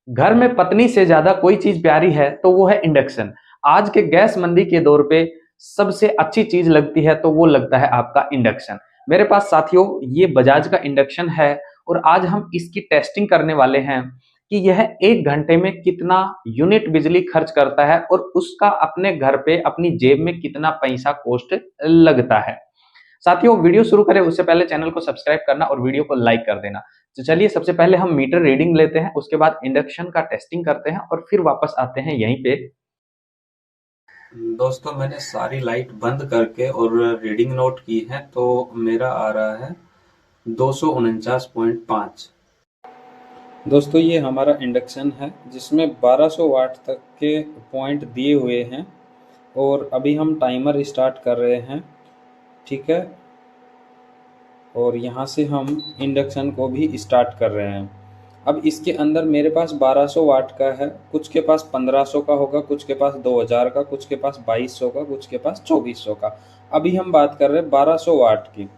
घर में पत्नी से ज्यादा कोई चीज प्यारी है तो वो है इंडक्शन। आज के गैस मंदी के दौर पे सबसे अच्छी चीज लगती है तो वो लगता है आपका इंडक्शन। मेरे पास साथियों ये बजाज का इंडक्शन है और आज हम इसकी टेस्टिंग करने वाले हैं कि यह 1 घंटे में कितना यूनिट बिजली खर्च करता है और उसका अपने घर पे अपनी जेब में कितना पैसा कॉस्ट लगता है। साथियों वीडियो शुरू करें उससे पहले चैनल को सब्सक्राइब करना और वीडियो को लाइक कर देना। तो चलिए सबसे पहले हम मीटर रीडिंग लेते हैं, उसके बाद इंडक्शन का टेस्टिंग करते हैं और फिर वापस आते हैं यहीं पे। दोस्तों मैंने सारी लाइट बंद करके और रीडिंग नोट की है तो मेरा आ रहा है 249.5। दोस्तों ये हमारा इंडक्शन है जिसमें 1200 वाट तक के पॉइंट दिए हुए हैं और अभी हम टाइमर स्टार्ट कर रहे हैं। ठीक है, और यहाँ से हम इंडक्शन को भी स्टार्ट कर रहे हैं। अब इसके अंदर मेरे पास 1200 वाट का है, कुछ के पास 1500 का होगा, कुछ के पास 2000 का, कुछ के पास 2200 का, कुछ के पास 2400 का। अभी हम बात कर रहे हैं 1200 वाट की।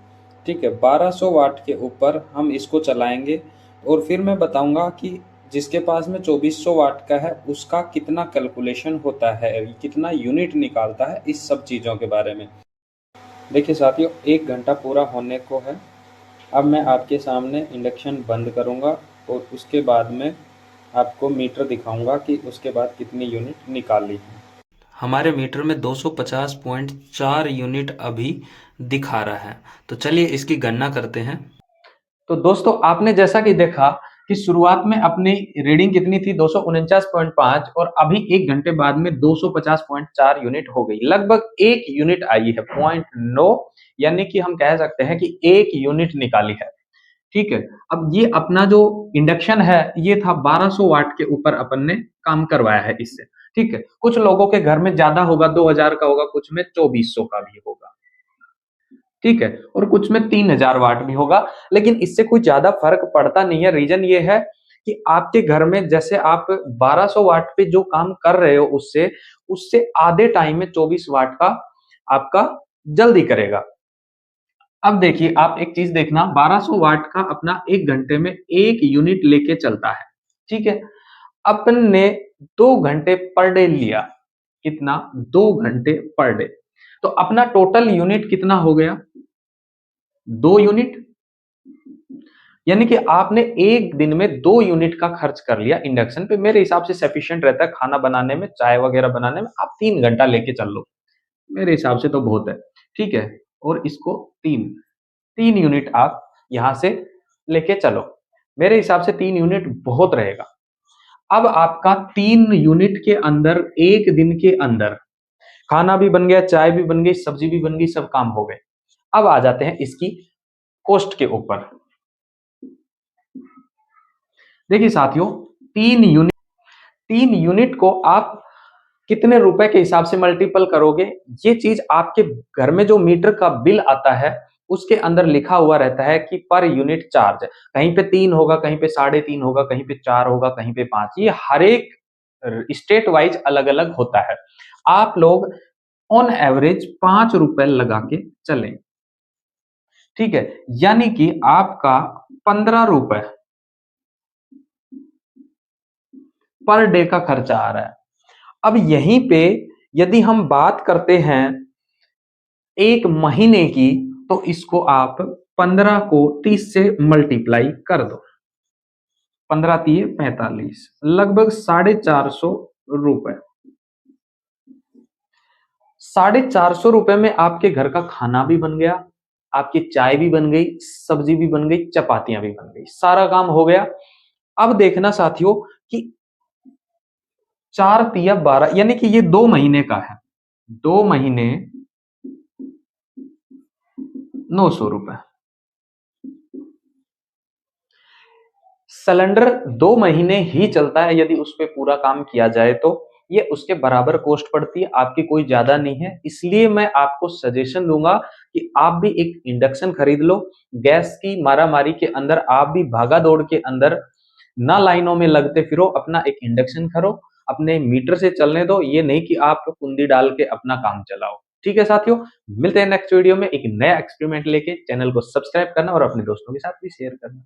ठीक है, 1200 वाट के ऊपर हम इसको चलाएंगे और फिर मैं बताऊंगा कि जिसके पास में 2400 वाट का है उसका कितना कैलकुलेशन होता है, कितना यूनिट निकालता है, इस सब चीज़ों के बारे में। देखिए साथियों 1 घंटा पूरा होने को है। अब मैं आपके सामने इंडक्शन बंद करूंगा और उसके बाद में आपको मीटर दिखाऊंगा कि उसके बाद कितनी यूनिट निकाली है। हमारे मीटर में 250.4 यूनिट अभी दिखा रहा है, तो चलिए इसकी गणना करते हैं। तो दोस्तों आपने जैसा कि देखा कि शुरुआत में अपनी रीडिंग कितनी थी 249.5 और अभी 1 घंटे बाद में 250.4 यूनिट हो गई, लगभग 1 यूनिट आई है, 0.9, यानी कि हम कह सकते हैं कि 1 यूनिट निकाली है। ठीक है, अब ये अपना जो इंडक्शन है ये था 1200 वाट के ऊपर अपन ने काम करवाया है इससे। ठीक है, कुछ लोगों के घर में ज्यादा होगा, 2000 का होगा, कुछ में 2400 का भी होगा। ठीक है, और कुछ में 3000 वाट भी होगा, लेकिन इससे कोई ज्यादा फर्क पड़ता नहीं है। रीजन ये है कि आपके घर में जैसे आप 1200 वाट पे जो काम कर रहे हो उससे उससे आधे टाइम में 24 वाट का आपका जल्दी करेगा। अब देखिए आप एक चीज देखना, 1200 वाट का अपना 1 घंटे में 1 यूनिट लेके चलता है। ठीक है, अपन ने 2 घंटे पर डे लिया, कितना, 2 घंटे पर डे, तो अपना टोटल यूनिट कितना हो गया, 2 यूनिट। यानी कि आपने एक दिन में 2 यूनिट का खर्च कर लिया इंडक्शन पे। मेरे हिसाब से सफिशियंट रहता है खाना बनाने में, चाय वगैरह बनाने में। आप 3 घंटा लेके चल लो, मेरे हिसाब से तो बहुत है। ठीक है, और इसको तीन तीन यूनिट आप यहां से लेके चलो, मेरे हिसाब से 3 यूनिट बहुत रहेगा। अब आपका 3 यूनिट के अंदर एक दिन के अंदर खाना भी बन गया, चाय भी बन गई, सब्जी भी बन गई, सब काम हो गए। अब आ जाते हैं इसकी कॉस्ट के ऊपर। देखिए साथियों, 3 यूनिट 3 यूनिट को आप कितने रुपए के हिसाब से मल्टीपल करोगे, ये चीज आपके घर में जो मीटर का बिल आता है उसके अंदर लिखा हुआ रहता है कि पर यूनिट चार्ज। कहीं पे 3 होगा, कहीं पे 3.5 होगा, कहीं पे 4 होगा, कहीं पे 5। ये हर एक स्टेट वाइज अलग अलग होता है। आप लोग ऑन एवरेज 5 रुपए लगा के चलें। ठीक है, यानी कि आपका 15 रुपए पर डे का खर्चा आ रहा है। अब यहीं पे यदि हम बात करते हैं 1 महीने की, तो इसको आप 15 को 30 से मल्टीप्लाई कर दो, 15 तिये 45, लगभग 450 रुपए। 450 रुपए में आपके घर का खाना भी बन गया, आपकी चाय भी बन गई, सब्जी भी बन गई, चपातियां भी बन गई, सारा काम हो गया। अब देखना साथियों कि 4 तिया 12, यानी कि ये 2 महीने का है। 2 महीने 900 रुपए। सिलेंडर 2 महीने ही चलता है यदि उस पर पूरा काम किया जाए तो ये उसके बराबर कॉस्ट पड़ती है, आपकी कोई ज्यादा नहीं है। इसलिए मैं आपको सजेशन दूंगा कि आप भी एक इंडक्शन खरीद लो। गैस की मारामारी के अंदर आप भी भागा दौड़ के अंदर ना लाइनों में लगते फिरो, अपना एक इंडक्शन करो, अपने मीटर से चलने दो, ये नहीं कि आप कुंडी डाल के अपना काम चलाओ। ठीक है साथियों, मिलते हैं नेक्स्ट वीडियो में एक नया एक्सपेरिमेंट लेके। चैनल को सब्सक्राइब करना और अपने दोस्तों के साथ भी शेयर करना।